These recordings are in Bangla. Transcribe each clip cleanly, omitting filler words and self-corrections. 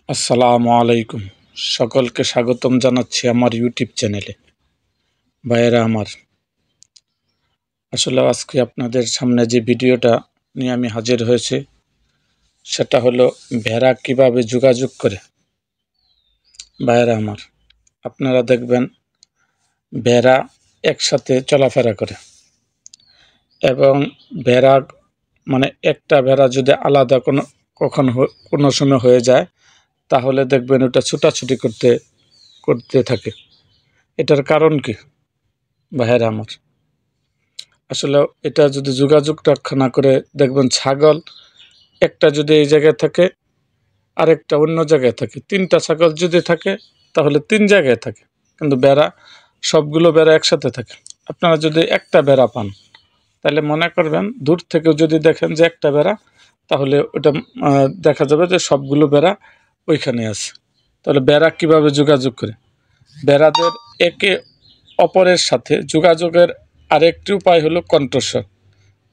আসসালামু আলাইকুম। সকলকে স্বাগতম জানাচ্ছি আমার ইউটিউব চ্যানেলে। ভাইয়েরা আমার, আসলে আজকে আপনাদের সামনে যে ভিডিওটা নিয়ে আমি হাজির হয়েছি সেটা হলো ভেড়া কিভাবে যোগাযোগ করে। ভাইয়েরা আমার, আপনারা দেখবেন ভেড়া একসাথে চলাফেরা করে এবং ভেড়া একটা ভেড়া যদি আলাদা কোনো সময় হয়ে যায় তাহলে দেখবেন ওটা ছুটাছুটি করতে করতে থাকে। এটার কারণ কি ভাইয়েরা আমার? আসলে এটা যদি যোগাযোগ রক্ষা না করে, দেখবেন ছাগল একটা যদি এই জায়গায় থাকে আরেকটা অন্য জায়গায় থাকে, তিনটা ছাগল যদি থাকে তাহলে তিন জায়গায় থাকে, কিন্তু সবগুলো বেড়া একসাথে থাকে। আপনারা যদি একটা বেড়া পান তাহলে মনে করবেন দূর থেকেও যদি দেখেন যে একটা বেড়া, তাহলে ওটা দেখা যাবে যে সবগুলো বেড়া ওইখানে আছে। তাহলে বেড়া কিভাবে যোগাযোগ করে? বেড়াদের একে অপরের সাথে যোগাযোগের আরেকটি উপায় হলো কণ্ঠস্বর,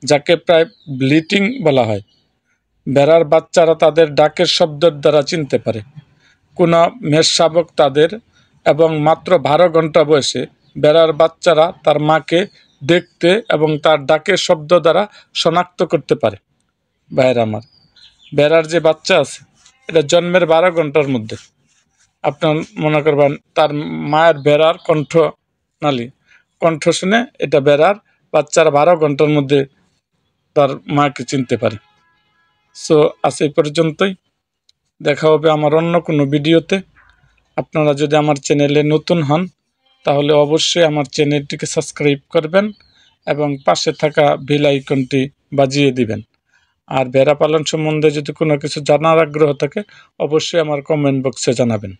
যাকে প্রায় ব্লিটিং বলা হয়। বেড়ার বাচ্চারা তাদের ডাকের শব্দের দ্বারা চিনতে পারে কোনো মেষশাবক তাদের, এবং মাত্র 12 ঘন্টা বয়সে বেড়ার বাচ্চারা তার মাকে দেখতে এবং তার ডাকের শব্দ দ্বারা শনাক্ত করতে পারে। ভাইয়েরা আমার, বেড়ার যে বাচ্চা আছে এটা জন্মের 12 ঘন্টার মধ্যে আপনার মনে করবেন তার মায়ের বেড়ার কণ্ঠ শুনে এটা বেড়ার বাচ্চারা 12 ঘন্টার মধ্যে তার মাকে চিনতে পারে। সো আজ এই পর্যন্তই, দেখা হবে আমার অন্য কোনো ভিডিওতে। আপনারা যদি আমার চ্যানেলে নতুন হন তাহলে অবশ্যই আমার চ্যানেলটিকে সাবস্ক্রাইব করবেন এবং পাশে থাকা বেল আইকনটি বাজিয়ে দিবেন। আর ভেড়া পালন সম্বন্ধে যদি কোনো কিছু জানার আগ্রহ থাকে অবশ্যই আমার কমেন্ট বক্সে জানাবেন।